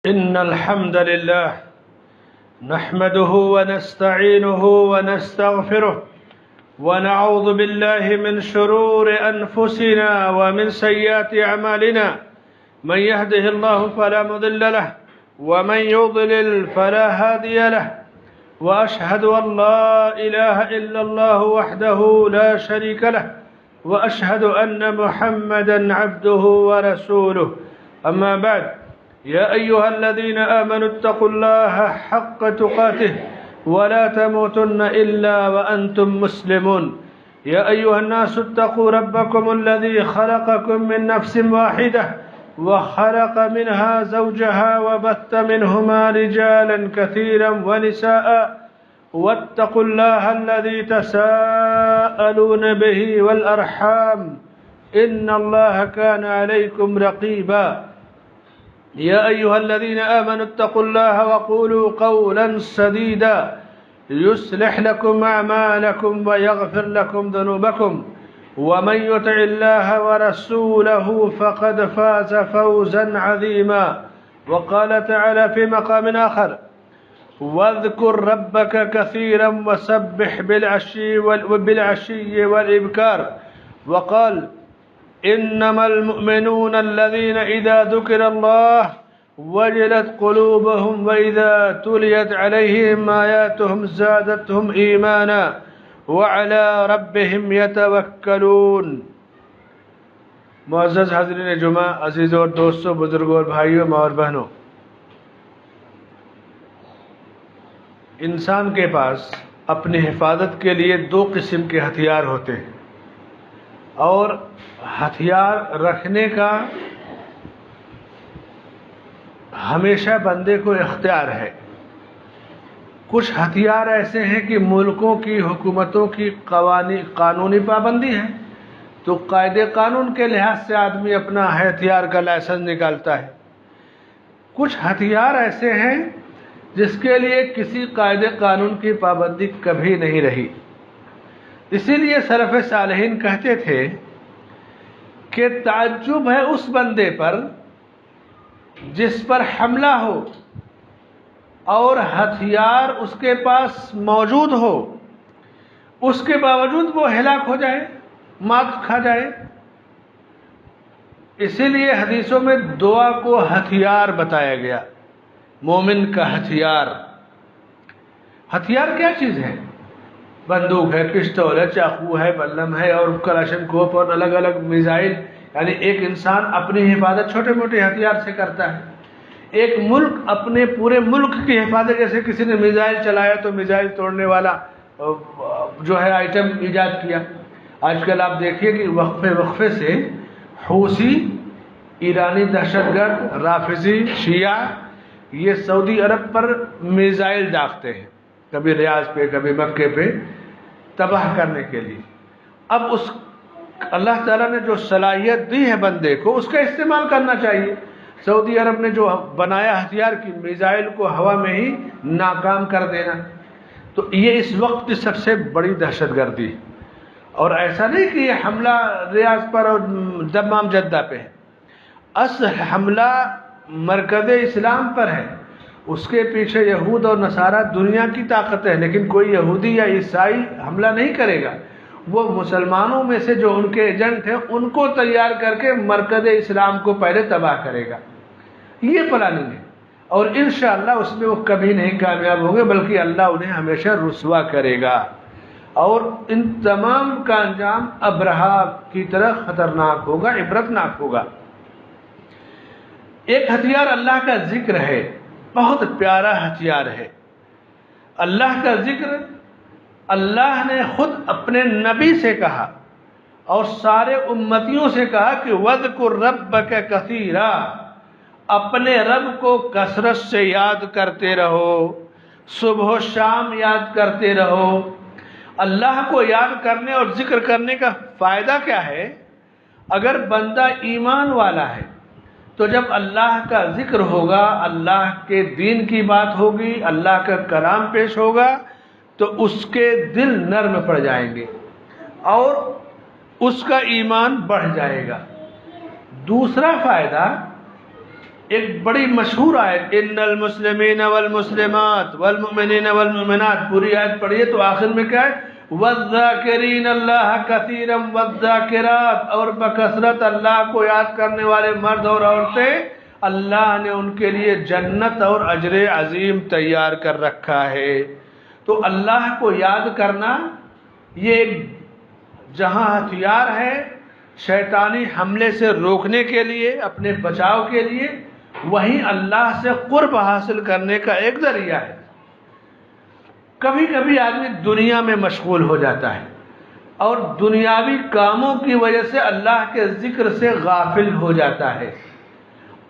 إن الحمد لله نحمده ونستعينه ونستغفره ونعوذ بالله من شرور أنفسنا ومن سيئات أعمالنا. من يهده الله فلا مضل له ومن يضلل فلا هادي له. وأشهد أن لا إله إلا الله وحده لا شريك له وأشهد أن محمدا عبده ورسوله. أما بعد، يا أيها الذين آمنوا اتقوا الله حق تقاته ولا تموتن إلا وأنتم مسلمون. يا أيها الناس اتقوا ربكم الذي خلقكم من نفس واحدة وخلق منها زوجها وبث منهما رجالا كثيرا ونساء واتقوا الله الذي تساءلون به والأرحام إن الله كان عليكم رقيبا. يا أيها الذين آمنوا اتقوا الله وقولوا قولا سديدا يصلح لكم أعمالكم ويغفر لكم ذنوبكم ومن يطع الله ورسوله فقد فاز فوزا عظيما. وقال تعالى في مقام آخر: واذكر ربك كثيرا وسبح بالعشي والإبكار. وقال: إنما المؤمنون الذين إذا ذكر الله وجلت قلوبهم وإذا تليت عليهم آياتهم زادتهم إيمانا وعلى ربهم يتوكلون. معزز حاضرین جمعہ، عزیزوں اور دوستوں، بزرگوں اور بھائیوں، ماں اور بہنوں، انسان کے پاس اپنی حفاظت کے لیے دو قسم کے ہتھیار ہوتے ہیں، اور ہتھیار رکھنے کا ہمیشہ بندے کو اختیار ہے. کچھ ہتھیار ایسے ہیں کہ ملکوں کی حکومتوں کی قانونی پابندی ہے، تو قاعدے قانون کے لحاظ سے آدمی اپنا ہتھیار کا لائسنس نکالتا ہے. کچھ ہتھیار ایسے ہیں جس کے لیے کسی قاعدے قانون کی پابندی کبھی نہیں رہی. اسی لیے سلف صالحین کہتے تھے کہ تعجب ہے اس بندے پر جس پر حملہ ہو اور ہتھیار اس کے پاس موجود ہو، اس کے باوجود وہ ہلاک ہو جائے، مات کھا جائے. اسی لیے حدیثوں میں دعا کو ہتھیار بتایا گیا، مومن کا ہتھیار. ہتھیار کیا چیز ہے؟ بندوق ہے، پستول ہے، چاقو ہے، بلم ہے، اور کلاشن کوپ اور الگ الگ میزائل. یعنی ایک انسان اپنی حفاظت چھوٹے موٹے ہتھیار سے کرتا ہے. ایک ملک اپنے پورے ملک کی حفاظت، جیسے کسی نے میزائل چلایا تو میزائل توڑنے والا جو ہے آئٹم ایجاد کیا. آج کل آپ دیکھیے کہ وقفے سے حوثی، ایرانی دہشت گرد، رافضی، شیعہ، یہ سعودی عرب پر میزائل داغتے ہیں، کبھی ریاض پہ کبھی مکے پہ، تباہ کرنے کے لیے. اب اس اللہ تعالیٰ نے جو صلاحیت دی ہے بندے کو، اس کا استعمال کرنا چاہیے. سعودی عرب نے جو بنایا ہتھیار کی میزائل کو ہوا میں ہی ناکام کر دینا، تو یہ اس وقت کی سب سے بڑی دہشت گردی. اور ایسا نہیں کہ یہ حملہ ریاض پر اور دمام جدہ پہ ہے، اصل حملہ مرکز اسلام پر ہے. اس کے پیچھے یہود اور نصارہ دنیا کی طاقت ہے، لیکن کوئی یہودی یا عیسائی حملہ نہیں کرے گا. وہ مسلمانوں میں سے جو ان کے ایجنٹ ہیں ان کو تیار کر کے مرکز اسلام کو پہلے تباہ کرے گا. یہ پلاننگ ہے، اور انشاءاللہ اس میں وہ کبھی نہیں کامیاب ہوں گے، بلکہ اللہ انہیں ہمیشہ رسوا کرے گا. اور ان تمام کا انجام ابرہا کی طرح خطرناک ہوگا، عبرتناک ہوگا. ایک ہتھیار اللہ کا ذکر ہے، بہت پیارا ہتھیار ہے. اللہ کا ذکر اللہ نے خود اپنے نبی سے کہا اور سارے امتیوں سے کہا کہ وَاذْكُرْ رَبَّكَ كَثِيرًا، اپنے رب کو کثرت سے یاد کرتے رہو، صبح و شام یاد کرتے رہو. اللہ کو یاد کرنے اور ذکر کرنے کا فائدہ کیا ہے؟ اگر بندہ ایمان والا ہے تو جب اللہ کا ذکر ہوگا، اللہ کے دین کی بات ہوگی، اللہ کا کلام پیش ہوگا، تو اس کے دل نرم پڑ جائیں گے اور اس کا ایمان بڑھ جائے گا. دوسرا فائدہ ایک بڑی مشہور آیت ان المسلمین والمسلمات والمؤمنین والمؤمنات، پوری آیت پڑھیے تو آخر میں کیا ہے؟ والذاکرین اللہ کثیرا والذاکرات، اور بکثرت اللہ کو یاد کرنے والے مرد اور عورتیں، اللہ نے ان کے لیے جنت اور اجر عظیم تیار کر رکھا ہے۔ تو اللہ کو یاد کرنا یہ ایک جہاں ہتھیار ہے شیطانی حملے سے روکنے کے لیے، اپنے بچاؤ کے لیے، وہیں اللہ سے قرب حاصل کرنے کا ایک ذریعہ ہے۔ کبھی کبھی آدمی دنیا میں مشغول ہو جاتا ہے اور دنیاوی کاموں کی وجہ سے اللہ کے ذکر سے غافل ہو جاتا ہے۔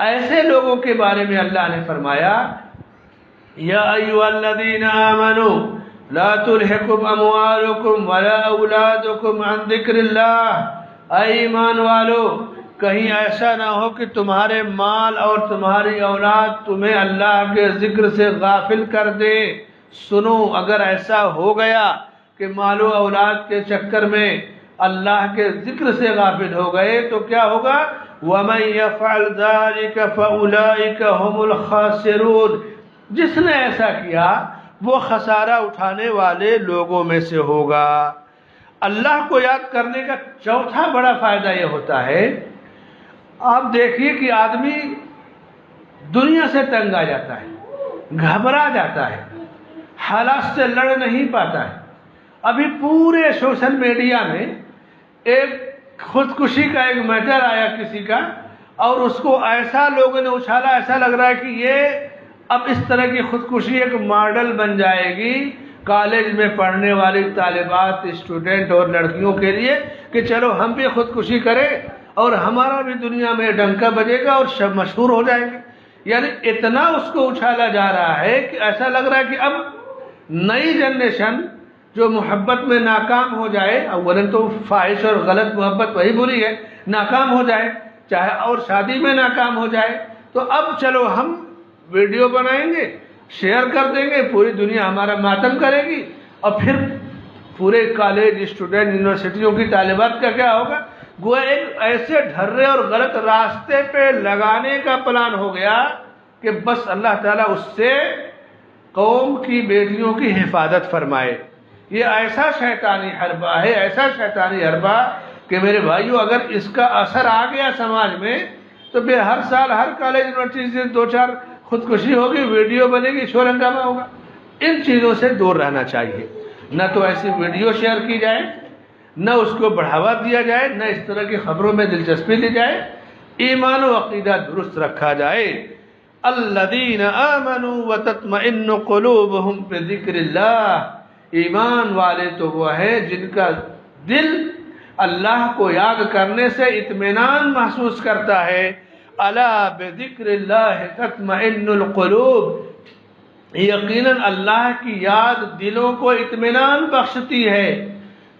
ایسے لوگوں کے بارے میں اللہ نے فرمایا یا ایھا الذین آمنوا لا تلہکم اموالکم ولا اولادکم عن ذکر اللہ، اے ایمان والو کہیں ایسا نہ ہو کہ تمہارے مال اور تمہاری اولاد تمہیں اللہ کے ذکر سے غافل کر دے۔ سنو اگر ایسا ہو گیا کہ مال و اولاد کے چکر میں اللہ کے ذکر سے غافل ہو گئے تو کیا ہوگا؟ وَمَن يَفْعَلْ ذَلِكَ فَأُولَئِكَ هُمُ الْخَاسِرُونَ، جس نے ایسا کیا وہ خسارہ اٹھانے والے لوگوں میں سے ہوگا۔ اللہ کو یاد کرنے کا چوتھا بڑا فائدہ یہ ہوتا ہے، آپ دیکھیے کہ آدمی دنیا سے تنگ آ جاتا ہے، گھبرا جاتا ہے، حالات سے لڑ نہیں پاتا ہے۔ ابھی پورے سوشل میڈیا میں ایک خودکشی کا ایک میٹر آیا کسی کا، اور اس کو ایسا لوگوں نے اچھالا، ایسا لگ رہا ہے کہ یہ اب اس طرح کی خودکشی ایک ماڈل بن جائے گی کالج میں پڑھنے والی طالبات، اسٹوڈنٹ اور لڑکیوں کے لیے کہ چلو ہم بھی خودکشی کریں اور ہمارا بھی دنیا میں ڈنکا بجے گا اور سب مشہور ہو جائیں گے۔ یعنی اتنا اس کو اچھالا جا رہا ہے کہ ایسا لگ رہا ہے کہ اب نئی جنریشن جو محبت میں ناکام ہو جائے، اولاً تو فاحش اور غلط محبت وہی بری ہے، ناکام ہو جائے، چاہے اور شادی میں ناکام ہو جائے، تو اب چلو ہم ویڈیو بنائیں گے، شیئر کر دیں گے، پوری دنیا ہمارا ماتم کرے گی، اور پھر پورے کالج، اسٹوڈنٹ، یونیورسٹیوں کی طالبات کا کیا ہوگا؟ گویا ایک ایسے ڈھرے اور غلط راستے پہ لگانے کا پلان ہو گیا کہ بس اللہ تعالیٰ اس سے قوم کی بیٹیوں کی حفاظت فرمائے۔ یہ ایسا شیطانی حربہ ہے، ایسا شیطانی حربہ کہ میرے بھائیو اگر اس کا اثر آ گیا سماج میں تو پھر ہر سال ہر کالج یونیورسٹی سے 2-4 خودکشی ہوگی، ویڈیو بنے گی، شور ہنگامہ ہوگا۔ ان چیزوں سے دور رہنا چاہیے، نہ تو ایسی ویڈیو شیئر کی جائے، نہ اس کو بڑھاوا دیا جائے، نہ اس طرح کی خبروں میں دلچسپی لی جائے، ایمان و عقیدہ درست رکھا جائے۔ الذین آمنوا وتطمئن قلوبہم بذکر اللہ، ایمان والے تو وہ ہے جن کا دل اللہ کو یاد کرنے سے اطمینان محسوس کرتا ہے۔ الا بذکر اللہ تطمئن القلوب، یقیناً اللہ کی یاد دلوں کو اطمینان بخشتی ہے۔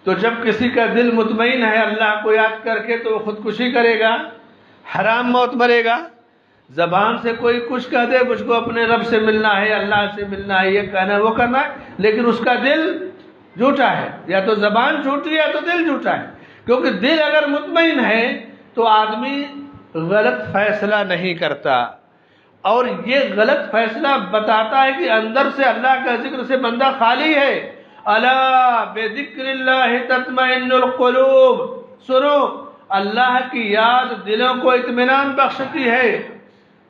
تو جب کسی کا دل مطمئن ہے اللہ کو یاد کر کے تو وہ خودکشی کرے گا، حرام موت مرے گا۔ زبان سے کوئی کچھ کہہ دے، مجھ کو اپنے رب سے ملنا ہے، اللہ سے ملنا ہے، یہ کہنا ہے وہ کرنا ہے، لیکن اس کا دل جھوٹا ہے، یا تو زبان جھوٹی ہے یا تو دل جھوٹا ہے۔ کیونکہ دل اگر مطمئن ہے تو آدمی غلط فیصلہ نہیں کرتا، اور یہ غلط فیصلہ بتاتا ہے کہ اندر سے اللہ کا ذکر سے بندہ خالی ہے۔ الا بذکر اللہ تطمئن القلوب، سنو اللہ کی یاد دلوں کو اطمینان بخشتی ہے۔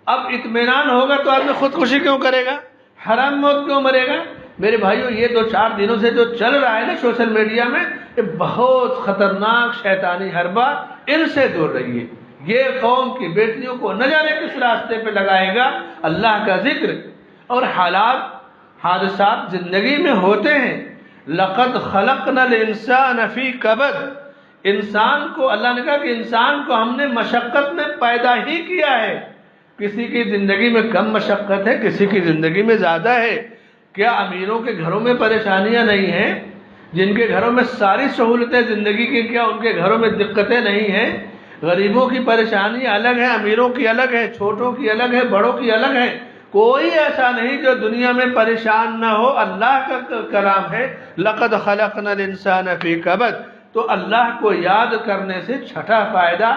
اب اطمینان ہوگا تو آدمی خودکشی کیوں کرے گا، حرام موت کیوں مرے گا؟ میرے بھائیو یہ 2-4 دنوں سے جو چل رہا ہے نا سوشل میڈیا میں، یہ بہت خطرناک شیطانی حربہ، ان سے دور رہیے۔ یہ قوم کی بیٹیوں کو نہ جانے کس راستے پہ لگائے گا۔ اللہ کا ذکر اور حالات، حادثات زندگی میں ہوتے ہیں۔ لقد خلقنا الانسان فی کبد، انسان کو اللہ نے کہا کہ انسان کو ہم نے مشقت میں پیدا ہی کیا ہے۔ کسی کی زندگی میں کم مشقت ہے، کسی کی زندگی میں زیادہ ہے۔ کیا امیروں کے گھروں میں پریشانیاں نہیں ہیں؟ جن کے گھروں میں ساری سہولتیں زندگی کی، کیا ان کے گھروں میں دقتیں نہیں ہیں؟ غریبوں کی پریشانی الگ ہے، امیروں کی الگ ہے، چھوٹوں کی الگ ہے، بڑوں کی الگ ہے۔ کوئی ایسا نہیں جو دنیا میں پریشان نہ ہو۔ اللہ کا کلام ہے لقد خلقنا الانسان فی کبد۔ تو اللہ کو یاد کرنے سے چھٹا فائدہ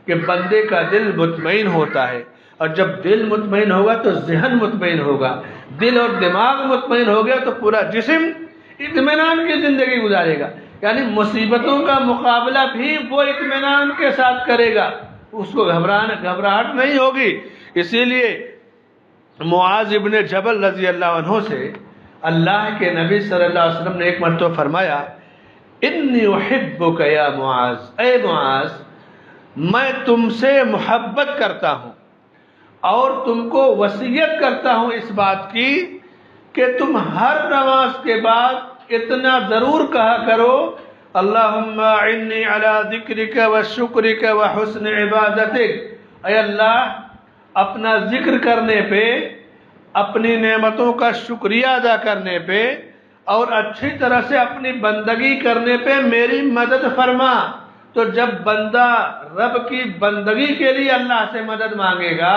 کہ بندے کا دل مطمئن ہوتا ہے۔ اور جب دل مطمئن ہوگا تو ذہن مطمئن ہوگا، دل اور دماغ مطمئن ہو گیا تو پورا جسم اطمینان کی زندگی گزارے گا، یعنی مصیبتوں کا مقابلہ بھی وہ اطمینان کے ساتھ کرے گا، اس کو گھبراہٹ نہیں ہوگی۔ اسی لیے معاذ ابن جبل رضی اللہ عنہ سے اللہ کے نبی صلی اللہ علیہ وسلم نے ایک مرتبہ فرمایا، انی احبک یا معاذ، اے معاذ میں تم سے محبت کرتا ہوں اور تم کو وصیت کرتا ہوں اس بات کی کہ تم ہر نماز کے بعد اتنا ضرور کہا کرو، اللہم اعنی علی ذکرک و شکرک و حسن عبادتک، اے اللہ اپنا ذکر کرنے پہ، اپنی نعمتوں کا شکریہ ادا کرنے پہ اور اچھی طرح سے اپنی بندگی کرنے پہ میری مدد فرما۔ تو جب بندہ رب کی بندگی کے لیے اللہ سے مدد مانگے گا،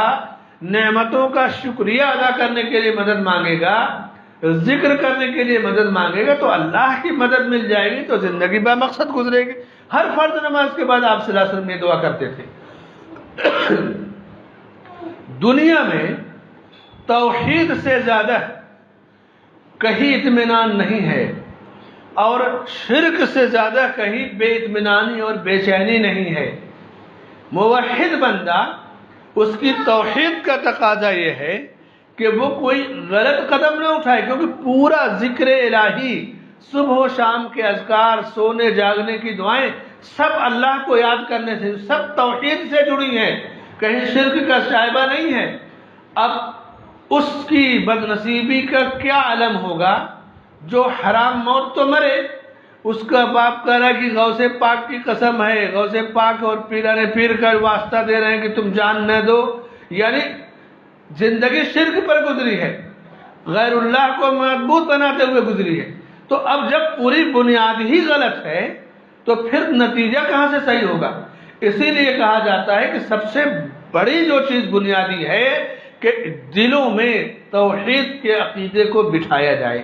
نعمتوں کا شکریہ ادا کرنے کے لیے مدد مانگے گا، ذکر کرنے کے لیے مدد مانگے گا، تو اللہ کی مدد مل جائے گی، تو زندگی با مقصد گزرے گی۔ ہر فرض نماز کے بعد آپ صلی اللہ علیہ وسلم یہ دعا کرتے تھے۔ دنیا میں توحید سے زیادہ کہیں اطمینان نہیں ہے، اور شرک سے زیادہ کہیں بے اطمینانی اور بے چینی نہیں ہے۔ موحد بندہ، اس کی توحید کا تقاضا یہ ہے کہ وہ کوئی غلط قدم نہ اٹھائے، کیونکہ پورا ذکر الہی، صبح و شام کے اذکار، سونے جاگنے کی دعائیں، سب اللہ کو یاد کرنے سے، سب توحید سے جڑی ہیں، کہیں شرک کا شائبہ نہیں ہے۔ اب اس کی بد نصیبی کا کیا علم ہوگا جو حرام موت تو مرے، اس کا باپ کہہ رہا ہے کہ غوث پاک کی قسم ہے، غوث پاک اور پیران پیر کا واسطہ دے رہے ہیں کہ تم جان نہ دو، یعنی زندگی شرک پر گزری ہے، غیر اللہ کو معبود بناتے ہوئے گزری ہے۔ تو اب جب پوری بنیاد ہی غلط ہے تو پھر نتیجہ کہاں سے صحیح ہوگا؟ اسی لیے کہا جاتا ہے کہ سب سے بڑی جو چیز بنیادی ہے کہ دلوں میں توحید کے عقیدے کو بٹھایا جائے،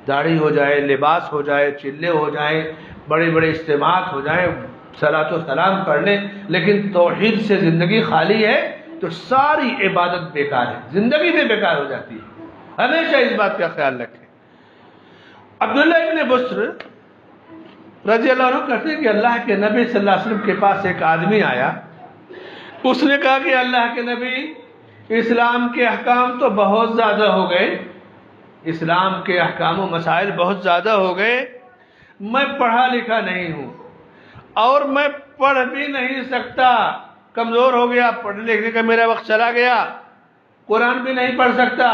داڑھی ہو جائے، لباس ہو جائے، چلے ہو جائیں، بڑے بڑے اجتماعات ہو جائیں، صلاۃ و سلام پڑھ لیں، لیکن توحید سے زندگی خالی ہے تو ساری عبادت بیکار ہے، زندگی بھی بیکار ہو جاتی ہے۔ ہمیشہ اس بات کا خیال رکھیں۔ عبداللہ ابن بسر رضی اللہ عنہ کہتے ہیں کہ اللہ کے نبی صلی اللہ علیہ وسلم کے پاس ایک آدمی آیا، اس نے کہا کہ اللہ کے نبی، اسلام کے احکام تو بہت زیادہ ہو گئے، اسلام کے احکام و مسائل بہت زیادہ ہو گئے، میں پڑھا لکھا نہیں ہوں اور میں پڑھ بھی نہیں سکتا، کمزور ہو گیا، پڑھنے لکھنے کا میرا وقت چلا گیا، قرآن بھی نہیں پڑھ سکتا،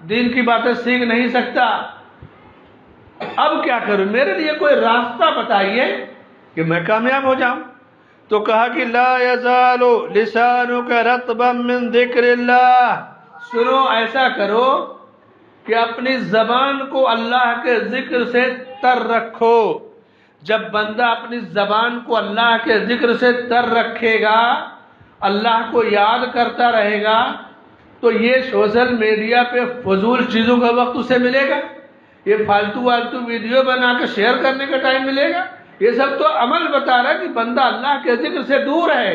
دین کی باتیں سیکھ نہیں سکتا، اب کیا کروں؟ میرے لیے کوئی راستہ بتائیے کہ میں کامیاب ہو جاؤں۔ تو کہا کہ لا یزال لسانک رطبا من ذکر اللہ، سنو ایسا کرو کہ اپنی زبان کو اللہ کے ذکر سے تر رکھو۔ جب بندہ اپنی زبان کو اللہ کے ذکر سے تر رکھے گا، اللہ کو یاد کرتا رہے گا، تو یہ سوشل میڈیا پہ فضول چیزوں کا وقت اسے ملے گا، یہ فالتو ویڈیو بنا کے شیئر کرنے کا ٹائم ملے گا۔ یہ سب تو عمل بتا رہا ہے کہ بندہ اللہ کے ذکر سے دور ہے،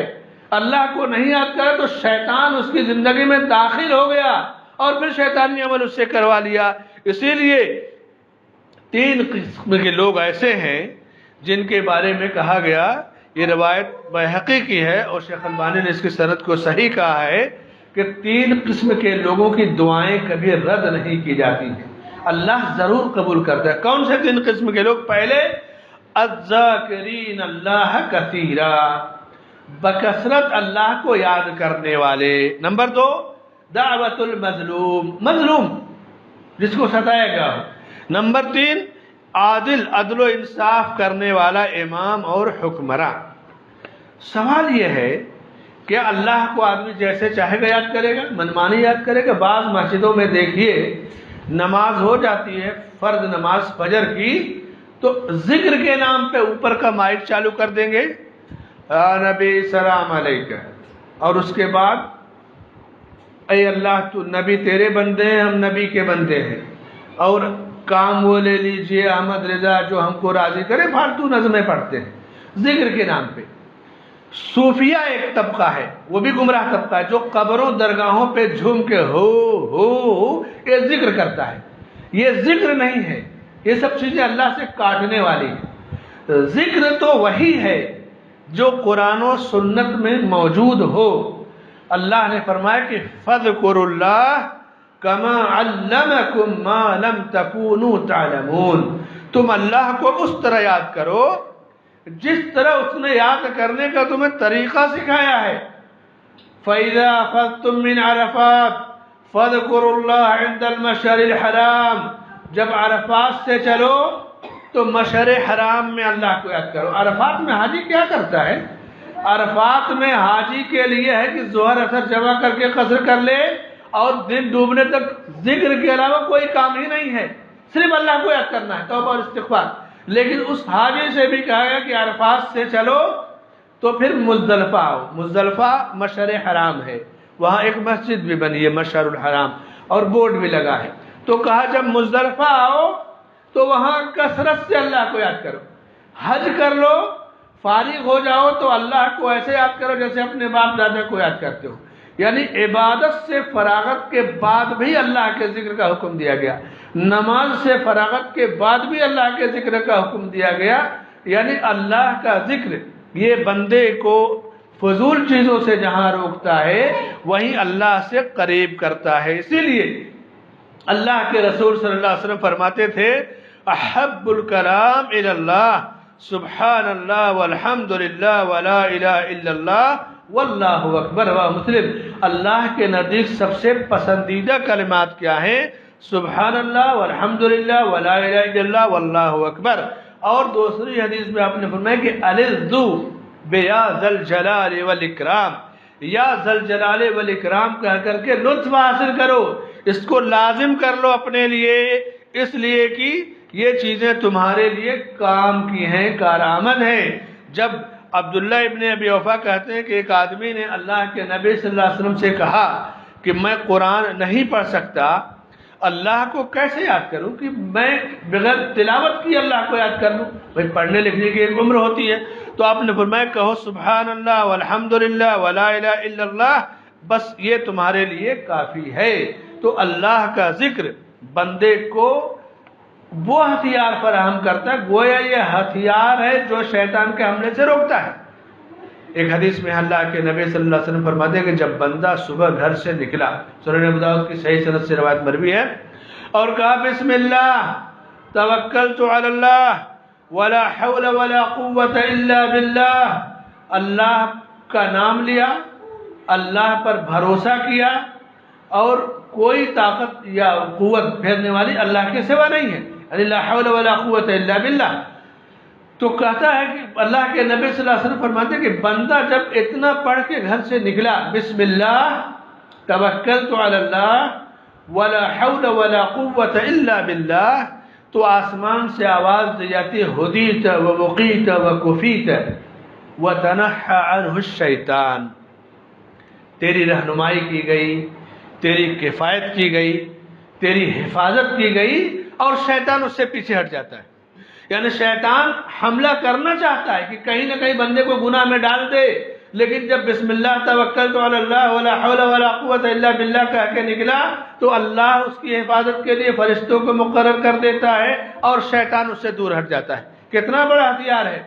اللہ کو نہیں یاد کرے تو شیطان اس کی زندگی میں داخل ہو گیا اور پھر شیطانی عمل اس سے کروا لیا۔ اسی لیے 3 قسم کے لوگ ایسے ہیں جن کے بارے میں کہا گیا، یہ روایت بیہقی کی ہے اور شیخ البانی نے اس کی سند کو صحیح کہا ہے کہ 3 قسم کے لوگوں کی دعائیں کبھی رد نہیں کی جاتی ہیں، اللہ ضرور قبول کرتا ہے۔ کون سے 3 قسم کے لوگ؟ پہلے الذاکرین اللہ کثیرا، بکثرت اللہ کو یاد کرنے والے۔ نمبر 2 دعوت المظلوم، مظلوم جس کو ستایا گیا ہو۔ نمبر 3 عادل، عدل و انصاف کرنے والا امام اور حکمراں۔ سوال یہ ہے کہ اللہ کو آدمی جیسے چاہے گا یاد کرے گا، منمانی یاد کرے گا؟ بعض مسجدوں میں دیکھیے نماز ہو جاتی ہے، فرض نماز فجر کی، تو ذکر کے نام پہ اوپر کا مائک چالو کر دیں گے، نبی سلام علیکہ، اور اس کے بعد اے اللہ تو نبی تیرے بندے ہیں، ہم نبی کے بندے ہیں، اور کام وہ لے لیجئے احمد رضا جو ہم کو راضی کرے، فالتو نظمیں پڑھتے ہیں ذکر کے نام پہ۔ صوفیہ ایک طبقہ ہے، وہ بھی گمراہ طبقہ ہے، جو قبروں درگاہوں پہ جھوم کے ہو یہ ذکر کرتا ہے. یہ ذکر نہیں ہے، یہ سب چیزیں اللہ سے کاٹنے والی ہیں. ذکر تو وہی ہے جو قرآن و سنت میں موجود ہو. اللہ نے فرمایا کہ فَاذْكُرُوا اللَّهَ كَمَا عَلَّمَكُم مَّا لَمْ تَكُونُوا تَعْلَمُونَ. تم اللہ کو اس طرح یاد کرو جس طرح اس نے یاد کرنے کا تمہیں طریقہ سکھایا ہے. فَإِذَا أَفَضْتُم مِّنْ عَرَفَاتٍ فَاذْكُرُوا اللَّهَ عِندَ الْمَشْعَرِ الْحَرَامِ. جب عرفات سے چلو تو مشعر حرام میں اللہ کو یاد کرو. عرفات میں حاجی کیا کرتا ہے؟ عرفات میں حاجی کے لیے ہے کہ ظہر اثر جمع کر کے قصر کر لے اور دن ڈوبنے تک ذکر کے علاوہ کوئی کام ہی نہیں ہے، صرف اللہ کو یاد کرنا ہے، توبہ اور استغفار. لیکن اس حاجی سے بھی کہا گیا کہ عرفات سے چلو تو پھر مزدلفہ آؤ. مزدلفہ مشعر حرام ہے، وہاں ایک مسجد بھی بنی ہے مشعر الحرام اور بورڈ بھی لگا ہے. تو کہا جب مزدلفہ آؤ تو وہاں کثرت سے اللہ کو یاد کرو. حج کر لو، فارغ ہو جاؤ تو اللہ کو ایسے یاد کرو جیسے اپنے باپ دادا کو یاد کرتے ہو. یعنی عبادت سے فراغت کے بعد بھی اللہ کے ذکر کا حکم دیا گیا، نماز سے فراغت کے بعد بھی اللہ کے ذکر کا حکم دیا گیا. یعنی اللہ کا ذکر یہ بندے کو فضول چیزوں سے جہاں روکتا ہے وہیں اللہ سے قریب کرتا ہے. اسی لیے اللہ کے رسول صلی اللہ علیہ وسلم فرماتے تھے احب الکلام الی اللہ سبحان اللہ والحمد للہ ولا الہ الا اللہ واللہ اکبر. رواه مسلم. اللہ کے نزدیک سب سے پسندیدہ کلمات کیا ہیں؟ سبحان اللہ والحمد للہ ولا الہ الا اللہ واللہ اکبر. اور دوسری حدیث میں آپ نے فرمایا کہ الذو بیا ذل جلال والاکرام، یا ذل جلال والاکرام کہہ کر کے لطف حاصل کرو، اس کو لازم کر لو اپنے لیے، اس لیے کہ یہ چیزیں تمہارے لیے کام کی ہیں، کارآمد ہیں. جب عبداللہ ابن ابی اوفا کہتے ہیں کہ ایک آدمی نے اللہ کے نبی صلی اللہ علیہ وسلم سے کہا کہ میں قرآن نہیں پڑھ سکتا، اللہ کو کیسے یاد کروں کہ میں بغیر تلاوت کی اللہ کو یاد کر لوں؟ بھائی پڑھنے لکھنے کی ایک عمر ہوتی ہے. تو آپ نے فرمایا کہو سبحان اللہ والحمد للہ ولا الہ الا اللہ، بس یہ تمہارے لیے کافی ہے. تو اللہ کا ذکر بندے کو وہ ہتھیار فراہم کرتا ہے، گویا یہ ہتھیار ہے جو شیطان کے حملے سے روکتا ہے. ایک حدیث میں اللہ کے نبی صلی اللہ علیہ وسلم فرماتے ہیں کہ جب بندہ صبح گھر سے نکلا، سنن ابو داؤد کی صحیح سند سے روایت مروی ہے، اور کہا بسم اللہ توکلت علی اللہ ولا حول ولا قوت الا باللہ، اللہ کا نام لیا، اللہ پر بھروسہ کیا، اور کوئی طاقت یا قوت پھیرنے والی اللہ کے سوا نہیں ہے، یعنی لا حول ولا قوت الا باللہ. تو کہتا ہے کہ اللہ کے نبی صلی اللہ علیہ وسلم فرماتے ہیں کہ بندہ جب اتنا پڑھ کے گھر سے نکلا، بسم اللہ توکلت علی اللہ ولا حول ولا قوت الا باللہ، تو آسمان سے آواز دی جاتی ہے ہدیت و وقیت و کفیت وتنحى عنہ الشیطان، تیری رہنمائی کی گئی، تیری کفایت کی گئی، تیری حفاظت کی گئی، اور شیطان اس سے پیچھے ہٹ جاتا ہے. یعنی شیطان حملہ کرنا چاہتا ہے کہ کہیں نہ کہیں بندے کو گناہ میں ڈال دے، لیکن جب بسم اللہ توکلت علی اللہ ولا حول ولا قوت الا باللہ کہہ کے نکلا تو اللہ اس کی حفاظت کے لیے فرشتوں کو مقرر کر دیتا ہے اور شیطان اس سے دور ہٹ جاتا ہے. کتنا بڑا ہتھیار ہے!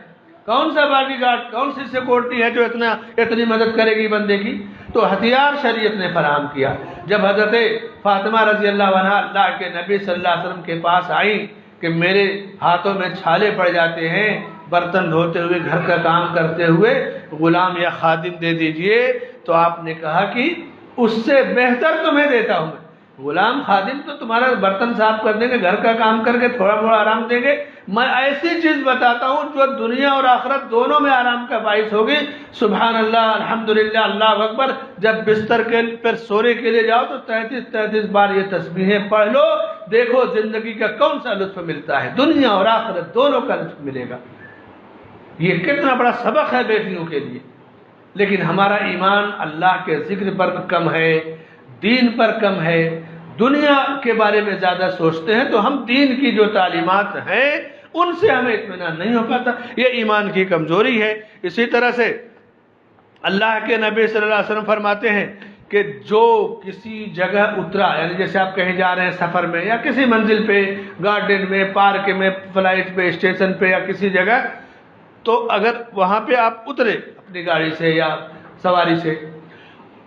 کون سا باڈی گارڈ، کون سی سیکورٹی ہے جو اتنی مدد کرے گی بندے کی؟ تو ہتھیار شریعت نے فراہم کیا. جب حضرت فاطمہ رضی اللہ عنہا اللہ کے نبی صلی اللہ علیہ وسلم کے پاس آئیں کہ میرے ہاتھوں میں چھالے پڑ جاتے ہیں برتن دھوتے ہوئے، گھر کا کام کرتے ہوئے، غلام یا خادم دے دیجئے، تو آپ نے کہا کہ اس سے بہتر تمہیں دیتا ہوں میں. غلام خادم تو تمہارا برتن صاف کر دیں گے، گھر کا کام کر کے تھوڑا بڑا آرام دیں گے، میں ایسی چیز بتاتا ہوں جو دنیا اور آخرت دونوں میں آرام کا باعث ہوگی. سبحان اللہ الحمدللہ اللہ اکبر. جب بستر کے پر سونے کے لیے جاؤ تو 33 بار یہ تسبیحیں پڑھ لو، دیکھو زندگی کا کون سا لطف ملتا ہے، دنیا اور آخرت دونوں کا لطف ملے گا. یہ کتنا بڑا سبق ہے بیٹیوں کے لیے. لیکن ہمارا ایمان اللہ کے ذکر پر کم ہے، دین پر کم ہے، دنیا کے بارے میں زیادہ سوچتے ہیں، تو ہم دین کی جو تعلیمات ہیں ان سے ہمیں اطمینان نہیں ہو پاتا. یہ ایمان کی کمزوری ہے. اسی طرح سے اللہ کے نبی صلی اللہ علیہ وسلم فرماتے ہیں کہ جو کسی جگہ اترا، یعنی جیسے آپ کہیں جا رہے ہیں سفر میں یا کسی منزل پہ، گارڈن میں، پارک میں، فلائٹ پہ، اسٹیشن پہ یا کسی جگہ، تو اگر وہاں پہ آپ اترے اپنی گاڑی سے یا سواری سے،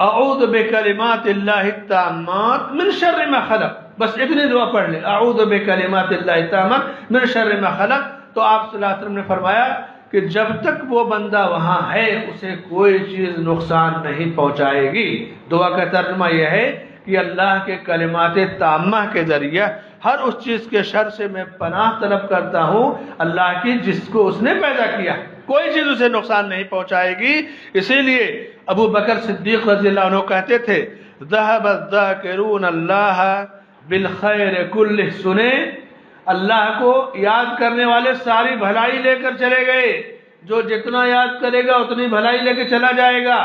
اعوذ بکلمات اللہ التامات من شر ما خلق، بس اتنی دعا پڑھ لیں، اعوذ بکلمات اللہ التامات من شر ما خلق، تو آپ صلی اللہ علیہ وسلم نے فرمایا کہ جب تک وہ بندہ وہاں ہے اسے کوئی چیز نقصان نہیں پہنچائے گی۔ دعا کا ترجمہ یہ ہے کہ اللہ کے کلمات تامہ کے ذریعے ہر اس چیز کے شر سے میں پناہ طلب کرتا ہوں اللہ کی جس کو اس نے پیدا کیا، کوئی چیز اسے نقصان نہیں پہنچائے گی۔ اسی لیے ابو بکر صدیق رضی اللہ عنہ کہتے تھے ذهب الذاکرون اللہ بالخیر کلہ، سنیں اللہ کو یاد کرنے والے ساری بھلائی لے کر چلے گئے، جو جتنا یاد کرے گا اتنی بھلائی لے کے چلا جائے گا۔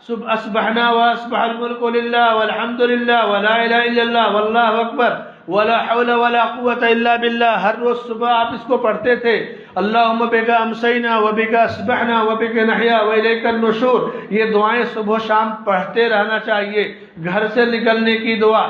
صبح اصبحنا واصبح الملک للہ والحمد للہ ولا الہ الا اللہ واللہ اکبر ولا حول ولا قوت الا باللہ، ہر روز صبح آپ اس کو پڑھتے تھے۔ اللہم بک امسینا وبک اصبحنا وبک نحیا والیک النشور، یہ دعائیں صبح و شام پڑھتے رہنا چاہیے۔ گھر سے نکلنے کی دعا،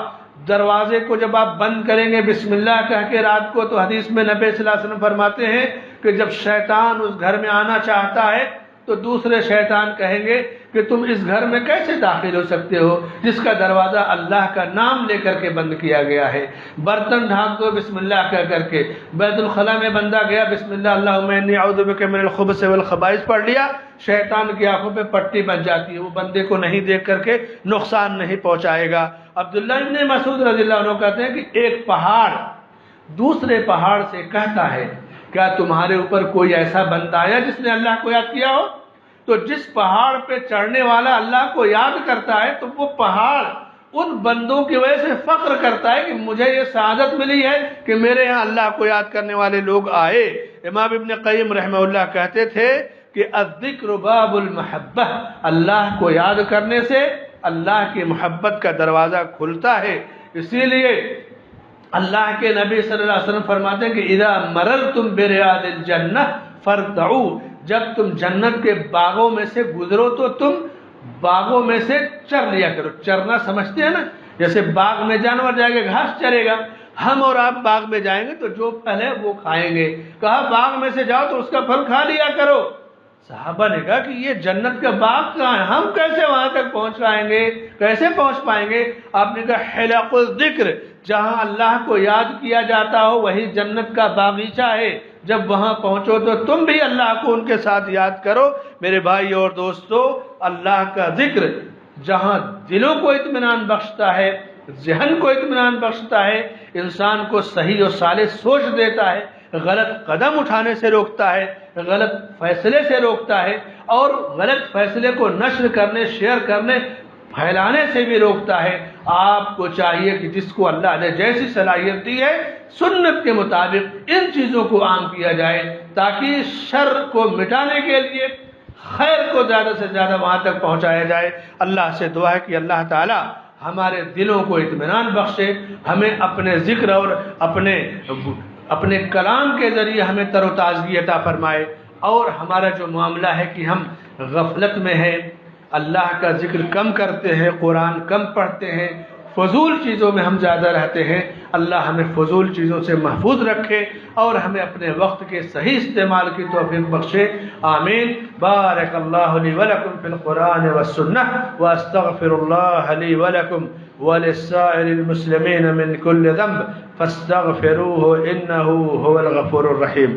دروازے کو جب آپ بند کریں گے بسم اللہ کہہ کے رات کو، تو حدیث میں نبی صلی اللہ علیہ وسلم فرماتے ہیں کہ جب شیطان اس گھر میں آنا چاہتا ہے تو دوسرے شیطان کہیں گے کہ تم اس گھر میں کیسے داخل ہو سکتے ہو جس کا دروازہ اللہ کا نام لے کر کے بند کیا گیا ہے۔ برتن ڈھانک دو بسم اللہ کہہ کر کے، بیت الخلاء میں بندہ گیا بسم اللہ اللہم انی اعوذ بک من الخبث والخبائث پڑھ لیا، شیطان کی آنکھوں پہ پٹی بن جاتی ہے، وہ بندے کو نہیں دیکھ کر کے نقصان نہیں پہنچائے گا۔ عبداللہ ابن مسعود رضی اللہ عنہ کہتے ہیں کہ ایک پہاڑ دوسرے پہاڑ سے کہتا ہے کیا تمہارے اوپر کوئی ایسا بندہ آیا جس نے اللہ کو یاد کیا ہو؟ تو جس پہاڑ پہ چڑھنے والا اللہ کو یاد کرتا ہے تو وہ پہاڑ ان بندوں کی وجہ سے فخر کرتا ہے کہ مجھے یہ سعادت ملی ہے کہ میرے یہاں اللہ کو یاد کرنے والے لوگ آئے۔ امام ابن قیم رحمہ اللہ کہتے تھے کہ الذکر باب المحبہ، اللہ کو یاد کرنے سے اللہ کی محبت کا دروازہ کھلتا ہے۔ اسی لیے اللہ کے نبی صلی اللہ علیہ وسلم فرماتے ہیں کہ اذا مررتم بریاض الجنہ فارتعوا، جب تم جنت کے باغوں میں سے گزرو تو تم باغوں میں سے چر لیا کرو۔ چرنا سمجھتے ہیں نا، جیسے باغ میں جانور جائے گا گھاس چرے گا، ہم اور آپ باغ میں جائیں گے تو جو پھل ہے وہ کھائیں گے، کہا باغ میں سے جاؤ تو اس کا پھل کھا لیا کرو۔ صحابہ نے کہا کہ یہ جنت کا باغ کہاں ہے، ہم کیسے وہاں تک پہنچ پائیں گے، کیسے پہنچ پائیں گے؟ آپ نے کہا حلق الذکر، جہاں اللہ کو یاد کیا جاتا ہو وہی جنت کا باغیچہ ہے، جب وہاں پہنچو تو تم بھی اللہ کو ان کے ساتھ یاد کرو۔ میرے بھائی اور دوستو، اللہ کا ذکر جہاں دلوں کو اطمینان بخشتا ہے، ذہن کو اطمینان بخشتا ہے، انسان کو صحیح و صالح سوچ دیتا ہے، غلط قدم اٹھانے سے روکتا ہے، غلط فیصلے سے روکتا ہے، اور غلط فیصلے کو نشر کرنے، شیئر کرنے، پھیلانے سے بھی روکتا ہے۔ آپ کو چاہیے کہ جس کو اللہ نے جیسی صلاحیت دی ہے سنت کے مطابق ان چیزوں کو عام کیا جائے، تاکہ شر کو مٹانے کے لیے خیر کو زیادہ سے زیادہ وہاں تک پہنچایا جائے۔ اللہ سے دعا ہے کہ اللہ تعالی ہمارے دلوں کو اطمینان بخشے، ہمیں اپنے ذکر اور اپنے کلام کے ذریعے ہمیں تر و تازگی عطا فرمائے، اور ہمارا جو معاملہ ہے کہ ہم غفلت میں ہیں، اللہ کا ذکر کم کرتے ہیں، قرآن کم پڑھتے ہیں، فضول چیزوں میں ہم زیادہ رہتے ہیں، اللہ ہمیں فضول چیزوں سے محفوظ رکھے اور ہمیں اپنے وقت کے صحیح استعمال کی توفیق بخشے، آمین۔ بارک اللہ لی ولکم فی القرآن والسنہ، واستغفر اللہ لی ولکم ولسائر المسلمین من کل ذنب فاستغفروه انه هو الغفور الرحیم۔